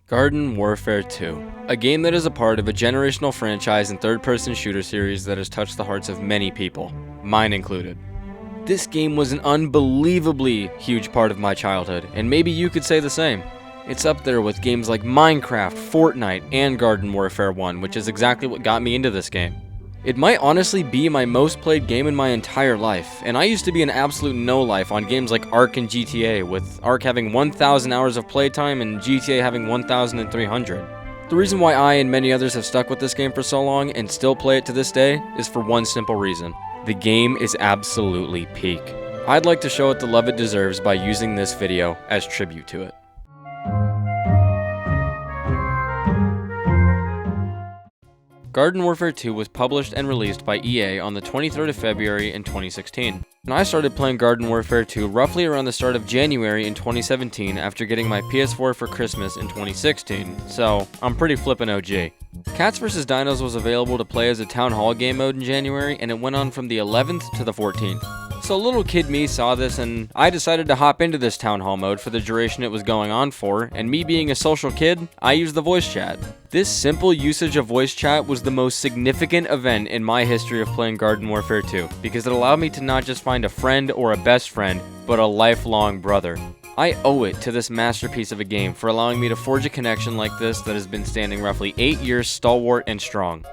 Garden Warfare 2, a game that is a part of a generational franchise and third-person shooter series that has touched the hearts of many people, mine included. This game was an unbelievably huge part of my childhood, and maybe you could say the same. It's up there with games like Minecraft, Fortnite, and Garden Warfare 1, which is exactly what got me into this game. It might honestly be my most played game in my entire life, and I used to be an absolute no-life on games like Ark and GTA, with Ark having 1,000 hours of playtime and GTA having 1,300. The reason why I and many others have stuck with this game for so long and still play it to this day is for one simple reason. The game is absolutely peak. I'd like to show it the love it deserves by using this video as tribute to it. Garden Warfare 2 was published and released by EA on the 23rd of February in 2016. And I started playing Garden Warfare 2 roughly around the start of January in 2017 after getting my PS4 for Christmas in 2016, so I'm pretty flippin' OG. Cats vs Dinos was available to play as a Town Hall game mode in January, and it went on from the 11th to the 14th. So little kid me saw this, and I decided to hop into this Town Hall mode for the duration it was going on for, and me being a social kid, I used the voice chat. This simple usage of voice chat was the most significant event in my history of playing Garden Warfare 2, because it allowed me to not just find a friend or a best friend, but a lifelong brother. I owe it to this masterpiece of a game for allowing me to forge a connection like this that has been standing roughly 8 years stalwart and strong.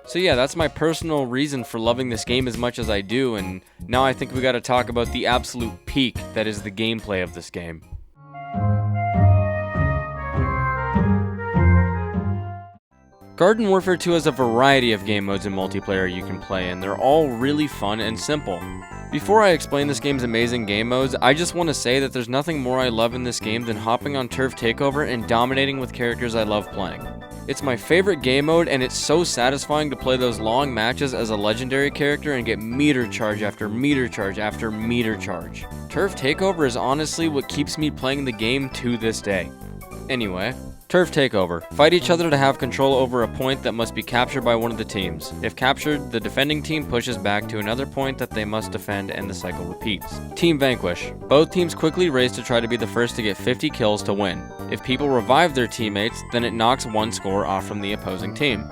So yeah, that's my personal reason for loving this game as much as I do, and now I think we gotta talk about the absolute peak that is the gameplay of this game. Garden Warfare 2 has a variety of game modes and multiplayer you can play, and they're all really fun and simple. Before I explain this game's amazing game modes, I just want to say that there's nothing more I love in this game than hopping on Turf Takeover and dominating with characters I love playing. It's my favorite game mode, and it's so satisfying to play those long matches as a legendary character and get meter charge after meter charge after meter charge. Turf Takeover is honestly what keeps me playing the game to this day. Anyway, Turf Takeover. Fight each other to have control over a point that must be captured by one of the teams. If captured, the defending team pushes back to another point that they must defend, and the cycle repeats. Team Vanquish. Both teams quickly race to try to be the first to get 50 kills to win. If people revive their teammates, then it knocks one score off from the opposing team.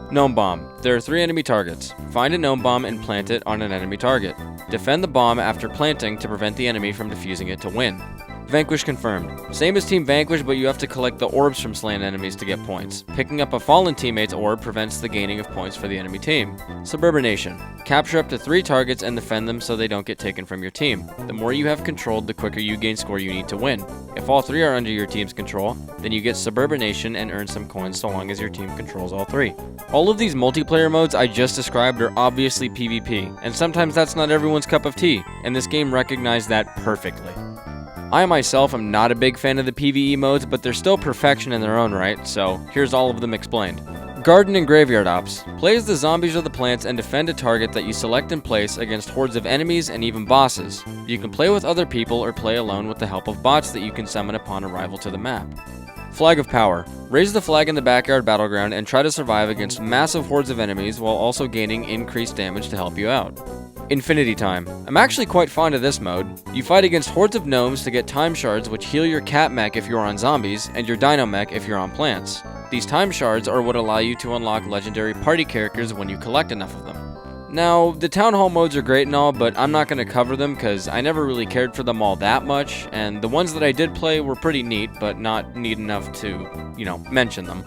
Gnome Bomb. There are 3 enemy targets. Find a gnome bomb and plant it on an enemy target. Defend the bomb after planting to prevent the enemy from defusing it to win. Vanquish confirmed. Same as Team Vanquish, but you have to collect the orbs from slain enemies to get points. Picking up a fallen teammate's orb prevents the gaining of points for the enemy team. Suburbination. Capture up to 3 targets and defend them so they don't get taken from your team. The more you have controlled, the quicker you gain score you need to win. If all 3 are under your team's control, then you get Suburbination and earn some coins so long as your team controls all 3. All of these multiplayer modes I just described are obviously PvP, and sometimes that's not everyone's cup of tea, and this game recognized that perfectly. I myself am not a big fan of the PvE modes, but they're still perfection in their own right, so here's all of them explained. Garden and Graveyard Ops. Play as the zombies or the plants and defend a target that you select and place against hordes of enemies and even bosses. You can play with other people or play alone with the help of bots that you can summon upon arrival to the map. Flag of Power. Raise the flag in the backyard battleground and try to survive against massive hordes of enemies while also gaining increased damage to help you out. Infinity Time. I'm actually quite fond of this mode. You fight against hordes of gnomes to get time shards which heal your cat mech if you're on zombies, and your dino mech if you're on plants. These time shards are what allow you to unlock legendary party characters when you collect enough of them. Now, the Town Hall modes are great and all, but I'm not going to cover them because I never really cared for them all that much, and the ones that I did play were pretty neat, but not neat enough to, mention them.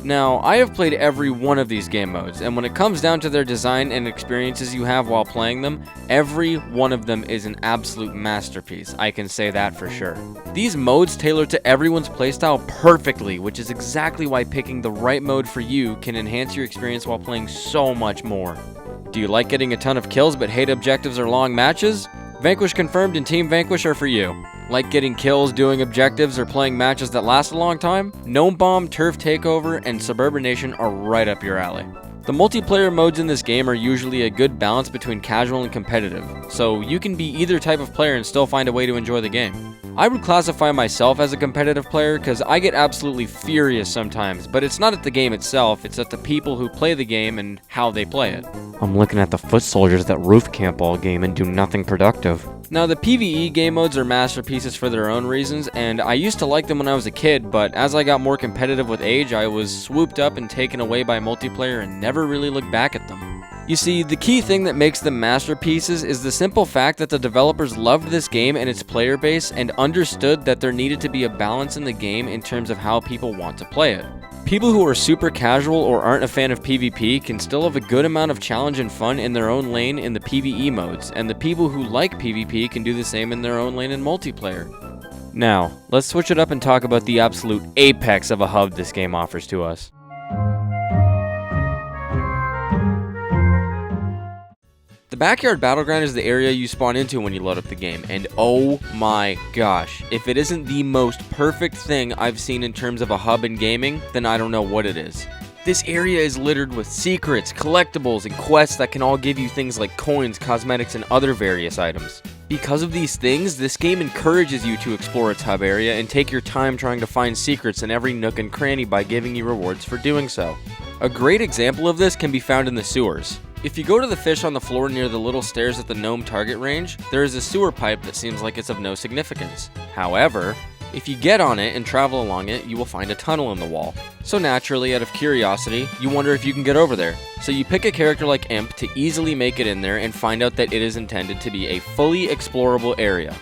Now, I have played every one of these game modes, and when it comes down to their design and experiences you have while playing them, every one of them is an absolute masterpiece, I can say that for sure. These modes tailor to everyone's playstyle perfectly, which is exactly why picking the right mode for you can enhance your experience while playing so much more. Do you like getting a ton of kills but hate objectives or long matches? Vanquish Confirmed and Team Vanquish are for you. Like getting kills, doing objectives, or playing matches that last a long time? Gnome Bomb, Turf Takeover, and Suburbination are right up your alley. The multiplayer modes in this game are usually a good balance between casual and competitive, so you can be either type of player and still find a way to enjoy the game. I would classify myself as a competitive player because I get absolutely furious sometimes, but it's not at the game itself, it's at the people who play the game and how they play it. I'm looking at the foot soldiers that roof camp all game and do nothing productive. Now, the PvE game modes are masterpieces for their own reasons, and I used to like them when I was a kid, but as I got more competitive with age, I was swooped up and taken away by multiplayer and never really looked back at them. You see, the key thing that makes them masterpieces is the simple fact that the developers loved this game and its player base and understood that there needed to be a balance in the game in terms of how people want to play it. People who are super casual or aren't a fan of PvP can still have a good amount of challenge and fun in their own lane in the PvE modes, and the people who like PvP can do the same in their own lane in multiplayer. Now, let's switch it up and talk about the absolute apex of a hub this game offers to us. The Backyard Battleground is the area you spawn into when you load up the game, and oh my gosh, if it isn't the most perfect thing I've seen in terms of a hub in gaming, then I don't know what it is. This area is littered with secrets, collectibles, and quests that can all give you things like coins, cosmetics, and other various items. Because of these things, this game encourages you to explore its hub area and take your time trying to find secrets in every nook and cranny by giving you rewards for doing so. A great example of this can be found in the sewers. If you go to the fish on the floor near the little stairs at the gnome target range, there is a sewer pipe that seems like it's of no significance. However, if you get on it and travel along it, you will find a tunnel in the wall. So naturally, out of curiosity, you wonder if you can get over there. So you pick a character like Imp to easily make it in there and find out that it is intended to be a fully explorable area.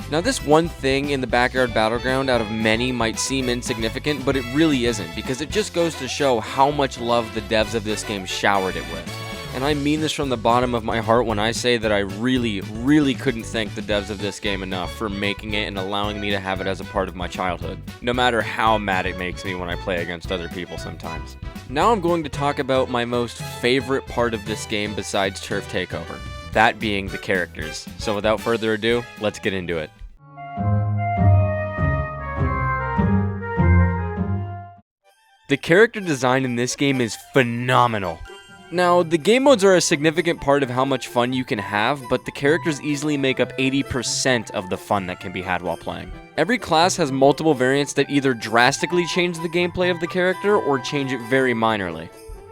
Now, this one thing in the Backyard Battleground out of many might seem insignificant, but it really isn't, because it just goes to show how much love the devs of this game showered it with. And I mean this from the bottom of my heart when I say that I really couldn't thank the devs of this game enough for making it and allowing me to have it as a part of my childhood, no matter how mad it makes me when I play against other people sometimes. Now I'm going to talk about my most favorite part of this game besides Turf Takeover, that being the characters. So without further ado, let's get into it. The character design in this game is phenomenal. Now, the game modes are a significant part of how much fun you can have, but the characters easily make up 80% of the fun that can be had while playing. Every class has multiple variants that either drastically change the gameplay of the character or change it very minorly.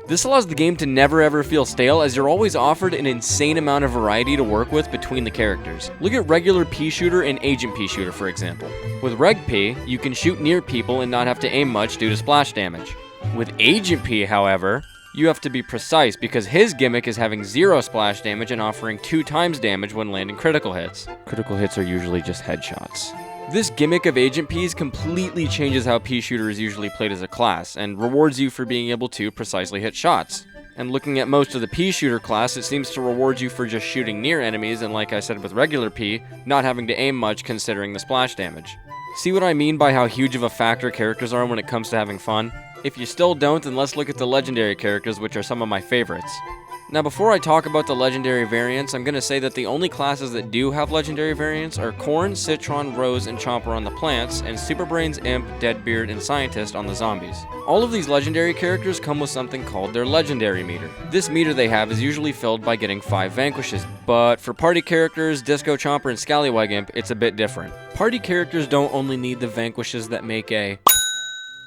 This allows the game to never ever feel stale, as you're always offered an insane amount of variety to work with between the characters. Look at regular pea shooter and agent pea shooter, for example. With reg pea, you can shoot near people and not have to aim much due to splash damage. With agent pea, however, you have to be precise because his gimmick is having 0 splash damage and offering 2 times damage when landing critical hits. Critical hits are usually just headshots. This gimmick of Agent P's completely changes how pea shooter is usually played as a class, and rewards you for being able to precisely hit shots. And looking at most of the pea shooter class, it seems to reward you for just shooting near enemies, and like I said with regular pea, not having to aim much considering the splash damage. See what I mean by how huge of a factor characters are when it comes to having fun? If you still don't, then let's look at the legendary characters, which are some of my favorites. Now, before I talk about the legendary variants, I'm going to say that the only classes that do have legendary variants are Corn, Citron, Rose, and Chomper on the plants, and Superbrains, Imp, Deadbeard, and Scientist on the zombies. All of these legendary characters come with something called their legendary meter. This meter they have is usually filled by getting 5 vanquishes, but for party characters, Disco Chomper, and Scallywag Imp, it's a bit different. Party characters don't only need the vanquishes that make a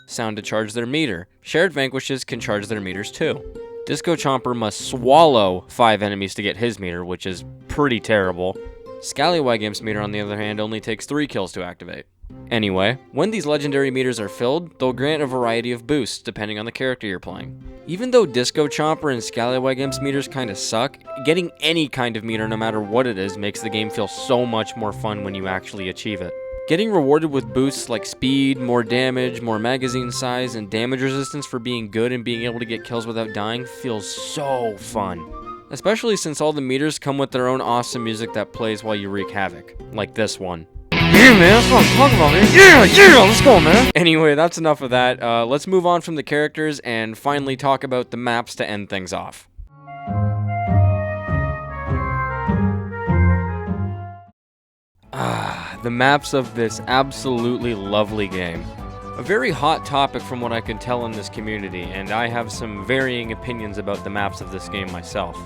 sound to charge their meter. Shared vanquishes can charge their meters too. Disco Chomper must swallow 5 enemies to get his meter, which is pretty terrible. Scallywag Imp's meter, on the other hand, only takes 3 kills to activate. Anyway, when these legendary meters are filled, they'll grant a variety of boosts depending on the character you're playing. Even though Disco Chomper and Scallywag Imp's meters kinda suck, getting any kind of meter, no matter what it is, makes the game feel so much more fun when you actually achieve it. Getting rewarded with boosts like speed, more damage, more magazine size, and damage resistance for being good and being able to get kills without dying feels so fun. Especially since all the meters come with their own awesome music that plays while you wreak havoc. Like this one. Yeah, man, that's what I'm talking about, man. Yeah, let's go, man. Anyway, that's enough of that. Let's move on from the characters and finally talk about the maps to end things off. The maps of this absolutely lovely game. A very hot topic from what I can tell in this community, and I have some varying opinions about the maps of this game myself.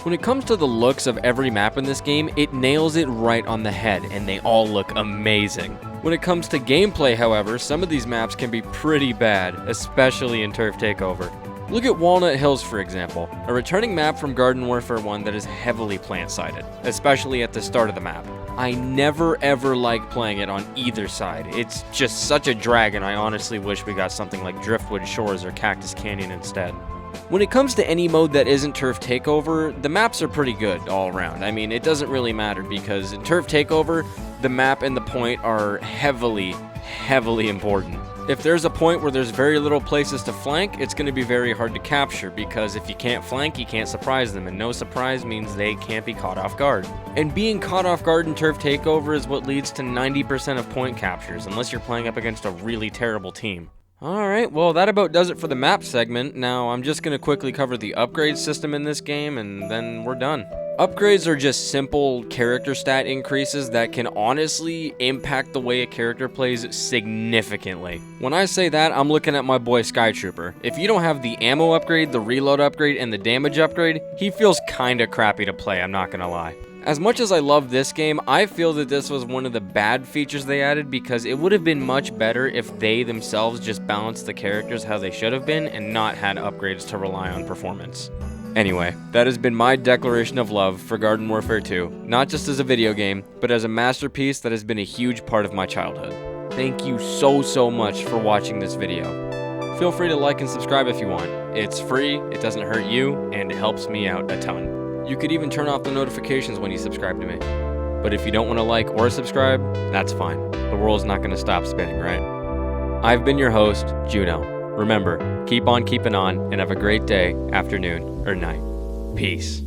When it comes to the looks of every map in this game, it nails it right on the head, and they all look amazing. When it comes to gameplay, however, some of these maps can be pretty bad, especially in Turf Takeover. Look at Walnut Hills, for example, a returning map from Garden Warfare 1 that is heavily plant-sided, especially at the start of the map. I never ever like playing it on either side. It's just such a drag, and I honestly wish we got something like Driftwood Shores or Cactus Canyon instead. When it comes to any mode that isn't Turf Takeover, the maps are pretty good all around. I mean, it doesn't really matter because in Turf Takeover, the map and the point are heavily important. If there's a point where there's very little places to flank, it's going to be very hard to capture because if you can't flank, you can't surprise them, and no surprise means they can't be caught off guard. And being caught off guard in Turf Takeover is what leads to 90% of point captures, unless you're playing up against a really terrible team. Alright, well that about does it for the map segment. Now I'm just going to quickly cover the upgrade system in this game and then we're done. Upgrades are just simple character stat increases that can honestly impact the way a character plays significantly. When I say that, I'm looking at my boy Skytrooper. If you don't have the ammo upgrade, the reload upgrade, and the damage upgrade, he feels kinda crappy to play, I'm not gonna lie. As much as I love this game, I feel that this was one of the bad features they added because it would have been much better if they themselves just balanced the characters how they should have been and not had upgrades to rely on performance. Anyway, that has been my declaration of love for Garden Warfare 2, not just as a video game, but as a masterpiece that has been a huge part of my childhood. Thank you so much for watching this video. Feel free to like and subscribe if you want. It's free, it doesn't hurt you, and it helps me out a ton. You could even turn off the notifications when you subscribe to me. But if you don't want to like or subscribe, that's fine. The world's not going to stop spinning, right? I've been your host, Juno. Remember, keep on keeping on, and have a great day, afternoon, or night. Peace.